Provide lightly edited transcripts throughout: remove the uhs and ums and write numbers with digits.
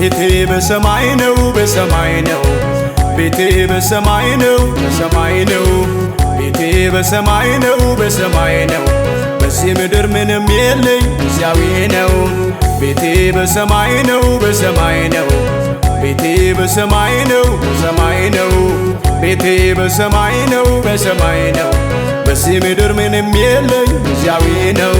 ቤቴ በሰማይ ነው በሰማይ ነው ቤቴ በሰማይ ነው በሰማይ ነው ቤቴ በሰማይ ነው በሰማይ ነው በዚህ ምድር ምንም የለኝ እግዚአዊ ነው ቤቴ በሰማይ ነው በሰማይ ነው ቤቴ በሰማይ ነው በሰማይ ነው ቤቴ በሰማይ ነው በሰማይ ነው በዚህ ምድር ምንም የለኝ እግዚአዊ ነው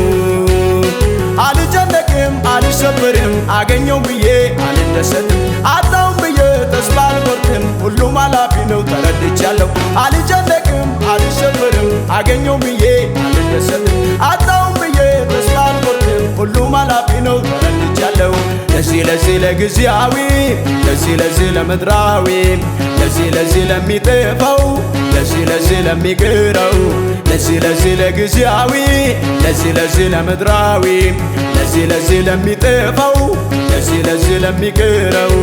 አልጨነቅም አልሰበርም አገኘው ብዬ አልደሰትም አጣው ብዬ ተስፋ አልቆርጥም ሁሉም አላፊ ነው ተረድቻለሁ አልጨነቅም አልሰበርም አገኘው ብዬ አልደሰትም አጣው ብዬ ተስፋ አልቆርጥም ሁሉም አላፊ ነው ተረድቻለሁ ለዚህ ለጊዜያዊ ለዚህ ለምድራዊ ለዚህ ለሚጠፋው ለዚህ ለሚቀረው ለዚህ ለጊዜያዊ ለዚህ ለምድራዊ ለዚህ ለሚጠፋው ለዚህ ለሚቀረው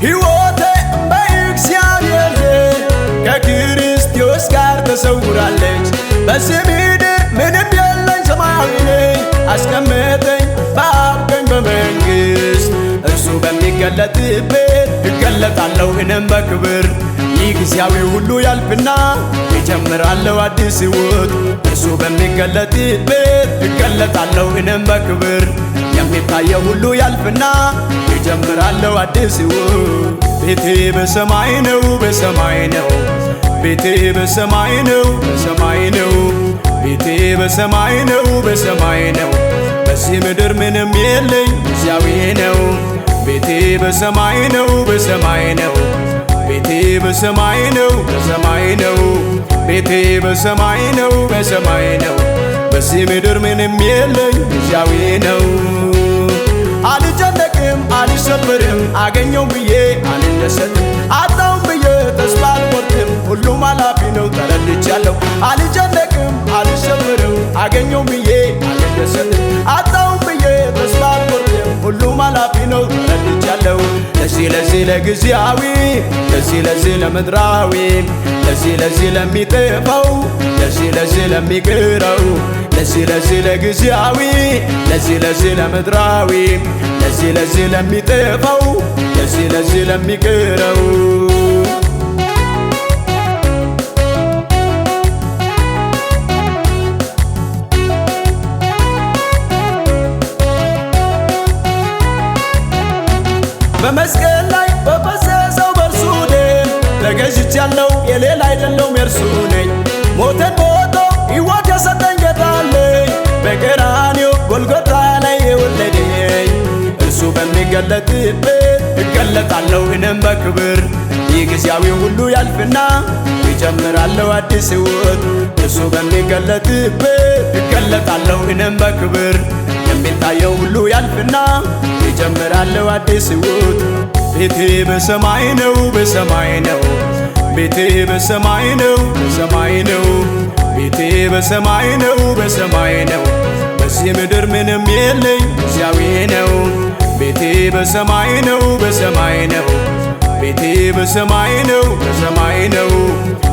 ሕይወቴ በእግዚአብሔር ከክርስቶስ ጋር ተሰውራለች በዚህ ምድር ምንም የለኝ ሰማያዊ ነኝ አስቀመጠኝ በአብ ቀኝ በመንግሥት እርሱ በሚገለጥበት እገለጣለሁ እኔም በክብር ይህ ጊዜያዊ ሁሉ ያልፍና እጀምራለሁ አዲስ ሕይወት እርሱ በሚገለጥበት እገለጣለሁ እኔም በክብር የሚታየው ሁሉ ያልፍና እጀምራለሁ አዲስ ሕይወት ቤቴ በሰማይ ነው በሰማይ ነው ቤቴ በሰማይ ነው በሰማይ ነው ቤቴ በሰማይ ነው በሰማይ ነው በዚህ ምድር ምንም የለኝ እግዚአዊ ነው ቤቴ በሰማይ ነው በሰማይ ነው ቤቴ በሰማይ ነው በሰማይ ነው ቤቴ በሰማይ ነው በሰማይ ነው በዚህ ምድር ምንም የለኝ እግዚአዊ ነው አልጨነቅም አልሰበርም አገኘው ብዬ አልደሰትም አጣው ብዬ ተስፋ አልቆርጥም ሁሉም አላፊ ነው ተረድቻለሁ አልጨነቅም አልሰበርም አገኘው ብዬ አልደሰትም አጣው ብዬ ተስፋ አልቆርጥም ሁሉም አላፊ ነው ተረድቻለሁ ለዚህ ለጊዜያዊ ለዚህ ለምድራዊ ለዚህ ለሚጠፋው ለዚህ ለሚቀረው ለዚህ ለጊዜያዊ ለዚህ ለምድራዊ ለዚህ ለሚጠፋው ለዚህ ለሚቀረው በመስቀል ላይ በፈሰሰው በእርሱ ደም ተገዥቻለሁ የሌላ አይደለሁም የእርሱ ነኝ ሞትን ሞቶ ሕይወት የሰጠኝ ጌታ አለኝ በቀራንዮ ጎልጎታ ላይ የወለደኝ እርሱ በሚገለጥበት እገለጣለሁ እኔም በክብር ይህ ጊዜያዊ ሁሉ ያልፍና እጀምራለሁ አዲስ ሕይወት እርሱ በሚገለጥበት እገለጣለሁ እኔም በክብር የሚታየው ሁሉ ያልፍና እጀምራለሁ አዲስ ሕይወት ቤቴ በሰማይ ነው በሰማይ ነው ቤቴ በሰማይ ነው በሰማይ ነው ቤቴ በሰማይ ነው በሰማይ ነው በዚህ ምድር ምንም የለኝ እግዚአዊ ነው ቤቴ በሰማይ ነው በሰማይ ነው ቤቴ በሰማይ ነው በሰማይ ነው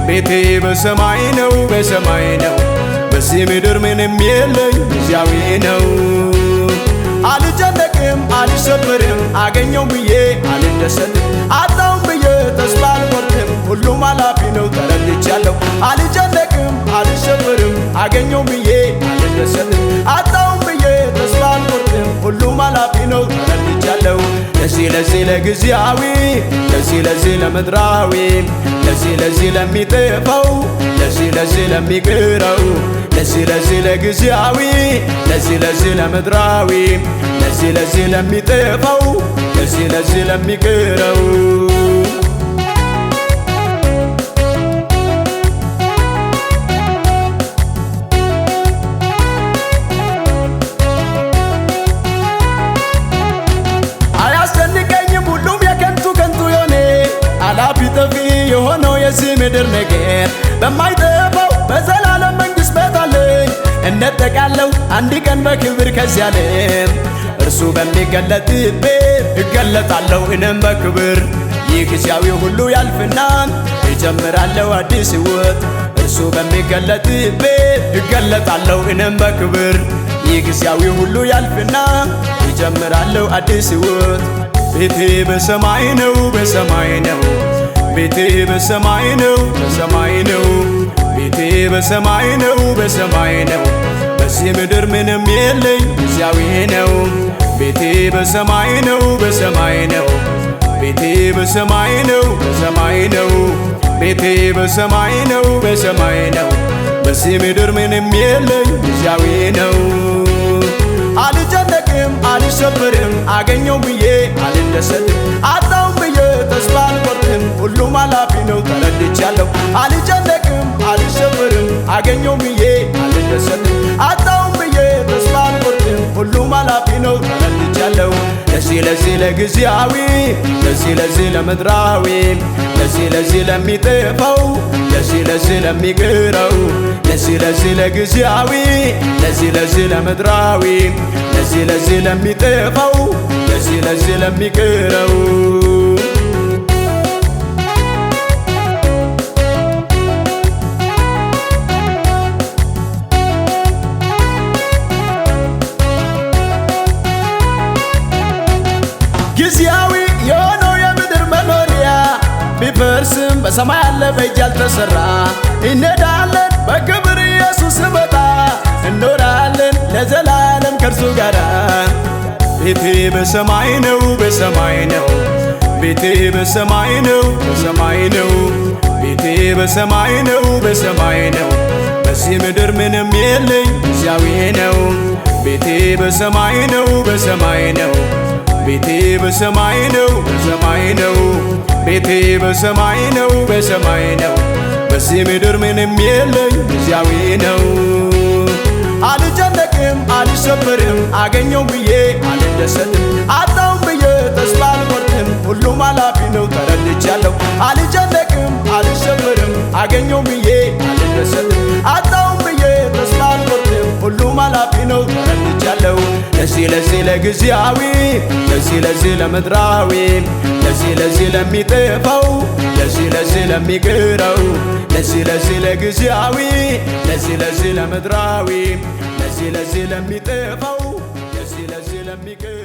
ቤቴ በሰማይ ነው በሰማይ ነው በዚህ ምድር ምንም የለኝ እግዚአዊ ነው አልጨነቅም አልሰበርም አገኘው ብዬ አልደሰትም አጣው ብዬ ተስፋ አልቆርጥም ሁሉም አላፊ ነው ተረድቻለሁ አልጨነቅም አልሰበርም አገኘው ብዬ አልደሰትም አጣው ብዬ ተስፋ አልቆርጥም ሁሉም አላፊ ነው ተረድቻለሁ ለዚህ ለጊዜያዊ ለዚህ ለምድራዊ ለዚህ ለሚጠፋው ለዚህ ለሚቀረው ለዚህ ለጊዜያዊ ለዚህ ለምድራዊ ለዚህ ለሚጠፋው ለዚህ ለሚቀረው አያስጨንቀኝም ሁሉም የከንቱ የሆነ አላፊ ጠፊ የሆነው የዚህ ምድር ነገር በማይጠፋው በዘላለም መንግሥት ቤት አለኝ እነጠቃለሁ አንድ ቀን በክብር ከዚህ ዓለም እርሱ በሚገለጥበት እገለጣለሁ እኔም በክብር ይህ ጊዜያዊ ሁሉ ያልፍና እጀምራለሁ አዲስ ሕይወት። እርሱ በሚገለጥበት እገለጣለሁ እኔም በክብር። ይህ ጊዜያዊ ሁሉ ያልፍና እጀምራለሁ አዲስ ሕይወት። ቤቴ በሰማይ ነው በሰማይ ነው፣ ቤቴ በሰማይ ነው በሰማይ ነው፣ ቤቴ በሰማይ ነው በሰማይ ነው። በዚህ ምድር ምንም የለኝ ጊዜያዊ ነው። ቤቴ በሰማይ ነው በሰማይ ነው፣ ቤቴ በሰማይ ነው በሰማይ ነው፣ ቤቴ በሰማይ ነው በሰማይ ነው። በዚህ ምድር ምንም የለኝ ጊዜያዊ ነው። አልጨነቅም አልሸበርም፣ አገኘው ብዬ አልደሰትም፣ አጣውም ብዬ ተስፋ አልቆርጥም። ሁሉም አላፊ ነው ተረድቻለሁ። አልጨነቅም አልሸበርም፣ አገኘው ብዬ አልደሰትም፣ አጣውም ብዬ ተስፋ አልቆርጥም። ሁሉም አላፊ ነው ተረድቻለሁ። ለዚህ ለጊዜያዊ፣ ለዚህ ለምድራዊ፣ ለዚህ ለሚጠፋው፣ ለዚህ ለሚቀረው፣ ለዚህ ለጊዜያዊ፣ ለዚህ ለምድራዊ፣ ለዚህ ለሚጠፋው፣ ለዚህ ለሚቀረው። ጊዜያዊ የሆነው የምድር መኖሪያ ቢፈርስም በሰማይ ያለ በእጅ ያልተሰራ፣ እንሄዳለን በክብር ኢየሱስ ሲመጣ፣ እንኖራለን ለዘላለም ከእርሱ ጋር። ቤቴ በሰማይ ነው በሰማይ ነው፣ ቤቴ በሰማይ ነው በሰማይ ነው፣ ቤቴ በሰማይ ነው በሰማይ ነው። በዚህ ምድር ምንም የለኝ ጊዜያዊ ነው። ቤቴ በሰማይ ነው በሰማይ ነው፣ ቤቴ በሰማይ ነው በሰማይ ነው፣ ቤቴ በሰማይ ነው በሰማይ ነው። በዚህ ምድር ምንም የለኝ ጊዜያዊ ነው። አልጨነቅም አልሸበርም፣ አገኘው ብዬ አልደሰትም፣ አጣውም ብዬ ተስፋ አልቆርጥም። ሁሉም አላፊ ነው ተረድቻለሁ። አልጨነቅም አልሸበርም፣ አገኘው ብዬ አልደሰትም፣ አጣውም ብዬ ተስፋ አልቆርጥም። ሁሉም አላፊ ነው ተረድቻለሁ። ለዚህ ለጊዜያዊ፣ ለዚህ ለምድራዊ፣ ለዚህ ለሚጠፋው፣ ለዚህ ለሚቀረው፣ ለዚህ ለጊዜያዊ፣ ለዚህ ለምድራዊ፣ ለዚህ ለሚጠፋው፣ ለዚህ ለሚቀረው